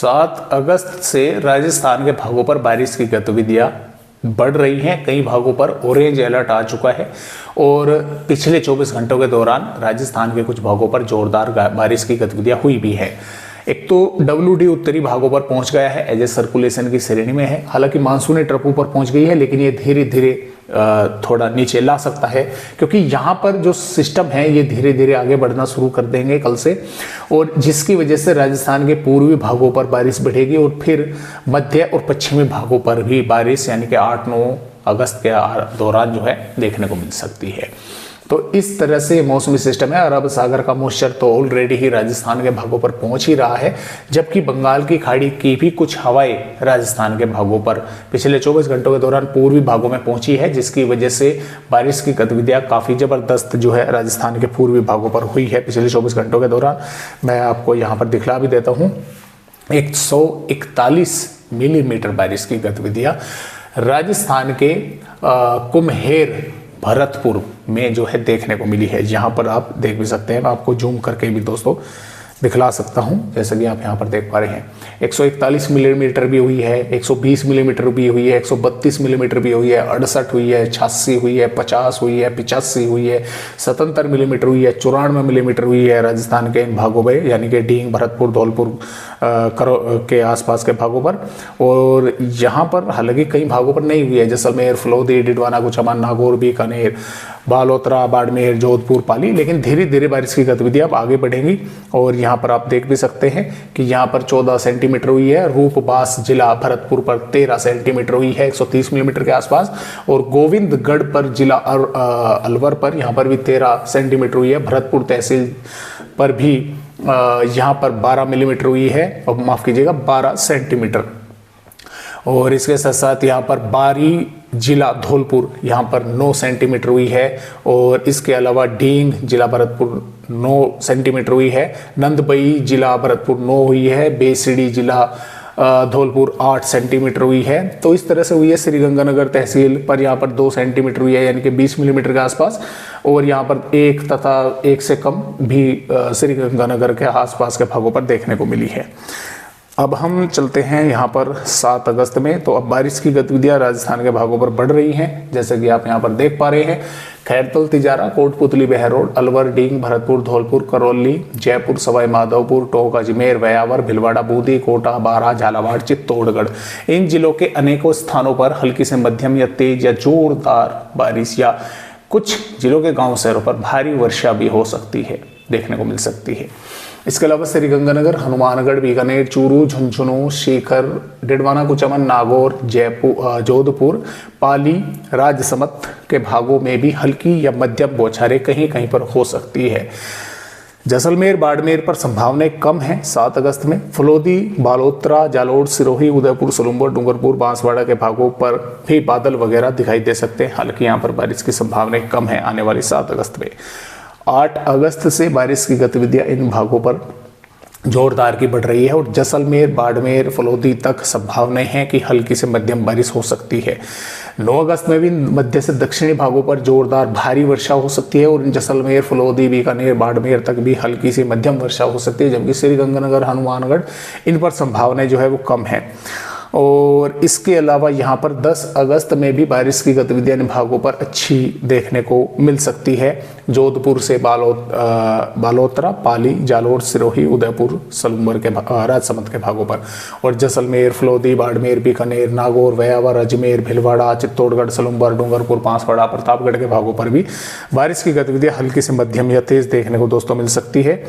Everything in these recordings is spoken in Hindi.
7 अगस्त से राजस्थान के भागों पर बारिश की गतिविधियां बढ़ रही हैं। कई भागों पर ऑरेंज अलर्ट आ चुका है और पिछले 24 घंटों के दौरान राजस्थान के कुछ भागों पर जोरदार बारिश की गतिविधियां हुई भी है। एक तो WD उत्तरी भागों पर पहुंच गया है, एज ए सर्कुलेशन की श्रेणी में है। हालांकि मानसूनी ट्रपों पर पहुंच गई है, लेकिन ये धीरे धीरे थोड़ा नीचे ला सकता है, क्योंकि यहाँ पर जो सिस्टम है ये धीरे धीरे आगे बढ़ना शुरू कर देंगे कल से, और जिसकी वजह से राजस्थान के पूर्वी भागों पर बारिश बढ़ेगी और फिर मध्य और पश्चिमी भागों पर भी बारिश यानी कि 8-9 अगस्त के दौरान जो है देखने को मिल सकती है। तो इस तरह से मौसमी सिस्टम है। अरब सागर का मॉइस्चर तो ऑलरेडी ही राजस्थान के भागों पर पहुंच ही रहा है, जबकि बंगाल की खाड़ी की भी कुछ हवाएं राजस्थान के भागों पर पिछले 24 घंटों के दौरान पूर्वी भागों में पहुंची है, जिसकी वजह से बारिश की गतिविधियां काफ़ी ज़बरदस्त जो है राजस्थान के पूर्वी भागों पर हुई है पिछले 24 घंटों के दौरान। मैं आपको यहाँ पर दिखला भी देता हूँ, 141 मिलीमीटर बारिश की गतिविधियाँ राजस्थान के कुम्हेर भरतपुर में जो है देखने को मिली है। यहाँ पर आप देख भी सकते हैं, मैं आपको जूम करके भी दोस्तों दिखला सकता हूँ, जैसा कि आप यहाँ पर देख पा रहे हैं। 141 मिलीमीटर भी हुई है, 120 मिलीमीटर भी हुई है, 132 मिलीमीटर भी हुई है, 68 हुई है, 86 हुई है, 50 हुई है, 85 हुई है, 77 मिलीमीटर हुई है, 94 मिलीमीटर हुई है राजस्थान के इन भागों में, यानी कि डींग, भरतपुर, धौलपुर के आसपास के भागों पर। और यहाँ पर हालांकि कई भागों पर नहीं हुई है, जैसलमेर, फलोदी, डिडवाना, कुचामन, नागौर, बीकानेर, बालोतरा, बाड़मेर, जोधपुर, पाली, लेकिन धीरे धीरे बारिश की गतिविधियां अब आगे बढ़ेंगी। और यहाँ पर आप देख भी सकते हैं कि यहाँ पर 14 सेंटीमीटर हुई है, रूपबास जिला भरतपुर पर 13 सेंटीमीटर हुई है 130 मिलीमीटर के आसपास, और गोविंदगढ़ पर जिला अलवर पर यहाँ पर भी 13 सेंटीमीटर हुई है। भरतपुर तहसील पर भी यहाँ पर 12 मिलीमीटर हुई है, और माफ कीजिएगा 12 सेंटीमीटर। और इसके साथ साथ यहाँ पर बारी जिला धौलपुर यहाँ पर 9 सेंटीमीटर हुई है, और इसके अलावा डींग जिला भरतपुर 9 सेंटीमीटर हुई है, नंदबई जिला भरतपुर 9 हुई है, बेसड़ी जिला धौलपुर 8 सेंटीमीटर हुई है। तो इस तरह से हुई है। श्रीगंगानगर तहसील पर यहाँ पर 2 सेंटीमीटर हुई है, यानी कि 20 मिलीमीटर के आसपास, और यहाँ पर 1 तथा 1 से कम भी श्रीगंगानगर के आसपास के भागों पर देखने को मिली है। अब हम चलते हैं यहाँ पर 7 अगस्त में। तो अब बारिश की गतिविधियां राजस्थान के भागों पर बढ़ रही हैं, जैसे कि आप यहाँ पर देख पा रहे हैं। खैरतल, तिजारा, कोटपुतली, बहरोड, अलवर, डींग, भरतपुर, धौलपुर, करौली, जयपुर, सवाई माधोपुर, टोंक, अजमेर, व्यावर, भिलवाड़ा, बूंदी, कोटा, बारां, झालावाड़, चित्तौड़गढ़, इन जिलों के अनेकों स्थानों पर हल्की से मध्यम या तेज या जोरदार बारिश या कुछ जिलों के गांव शहरों पर भारी वर्षा भी हो सकती है, देखने को मिल सकती है। इसके अलावा श्रीगंगानगर, हनुमानगढ़, बीकानेर, चूरू, झुंझुनू, सीकर, डिडवाना, कुचामन, नागौर, जयपुर, जोधपुर, पाली, राजसमंद के भागों में भी हल्की या मध्यम बौछारें कहीं कहीं पर हो सकती है। जैसलमेर, बाड़मेर पर संभावनाएं कम है 7 अगस्त में। फलोदी, बालोतरा, जालोर, सिरोही, उदयपुर, सलूम्बर, डूंगरपुर, बांसवाड़ा के भागों पर भी बादल वगैरह दिखाई दे सकते हैं। हालांकि यहाँ पर बारिश की संभावनाएं कम है आने वाली 7 अगस्त में। 8 अगस्त से बारिश की गतिविधियां इन भागों पर जोरदार की बढ़ रही है, और जैसलमेर, बाड़मेर, फलोदी तक संभावनाएं हैं कि हल्की से मध्यम बारिश हो सकती है। 9 अगस्त में भी मध्य से दक्षिणी भागों पर जोरदार भारी वर्षा हो सकती है, और जैसलमेर, फलोदी, बीकानेर, बाड़मेर तक भी हल्की से मध्यम वर्षा हो सकती है, जबकि श्रीगंगानगर, हनुमानगढ़ इन पर संभावनाएं जो है वो कम है। और इसके अलावा यहाँ पर 10 अगस्त में भी बारिश की गतिविधियां इन भागों पर अच्छी देखने को मिल सकती है। जोधपुर से बालोतरा, पाली, जालोर, सिरोही, उदयपुर, सलूम्बर के राजसमंद के भागों पर, और जैसलमेर, फलोदी, बाड़मेर, बीकानेर, नागौर, व्यावर, अजमेर, भिलवाड़ा, चित्तौड़गढ़, सलूम्बर, डूंगरपुर, बांसवाड़ा, प्रतापगढ़ के भागों पर भी बारिश की गतिविधियां हल्की से मध्यम या तेज देखने को दोस्तों मिल सकती है।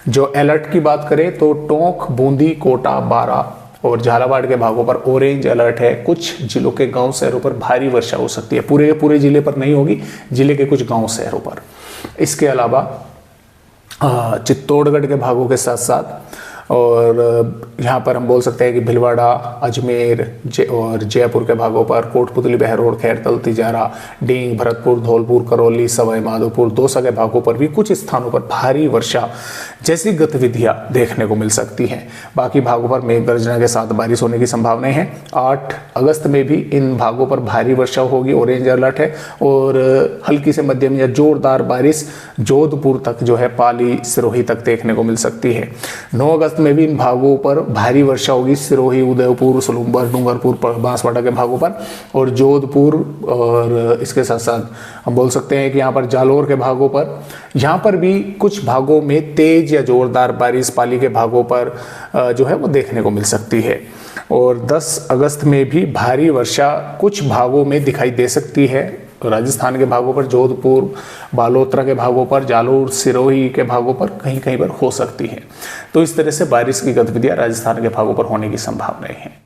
जो अलर्ट की बात करें तो टोंक, बूंदी, कोटा, बारां और झालावाड़ के भागों पर ऑरेंज अलर्ट है। कुछ जिलों के गांव शहरों पर भारी वर्षा हो सकती है, पूरे जिले पर नहीं होगी, जिले के कुछ गांव शहरों पर। इसके अलावा चित्तौड़गढ़ के भागों के साथ साथ और यहाँ पर हम बोल सकते हैं कि भिलवाड़ा, अजमेर और जयपुर के भागों पर, कोटपुतली, बहरोड, खैरतल, तिजारा, डींग, भरतपुर, धौलपुर, करौली, सवाई माधोपुर, दौसा के भागों पर भी कुछ स्थानों पर भारी वर्षा जैसी गतिविधियां देखने को मिल सकती हैं। बाकी भागों पर मेघ गर्जना के साथ बारिश होने की संभावनाएं हैं। 8 अगस्त में भी इन भागों पर भारी वर्षा होगी, ऑरेंज अलर्ट है। और हल्की से मध्यम या जोरदार बारिश जोधपुर तक जो है पाली सिरोही तक देखने को मिल सकती है। 9 अगस्त में भी इन भागों पर भारी वर्षा होगी, सिरोही, उदयपुर, सलूम्बर, डूंगरपुर, बांसवाड़ा के भागों पर, और जोधपुर, और इसके साथ साथ हम बोल सकते हैं कि यहाँ पर जालोर के भागों पर, यहाँ पर भी कुछ भागों में तेज या जोरदार बारिश पाली के भागों पर जो है वो देखने को मिल सकती है। और 10 अगस्त में भी भारी वर्षा कुछ भागों में दिखाई दे सकती है, राजस्थान के भागों पर, जोधपुर, बालोतरा के भागों पर, जालोर, सिरोही के भागों पर कहीं कहीं पर हो सकती है। तो इस तरह से बारिश की गतिविधियां राजस्थान के भागों पर होने की संभावनाएं हैं।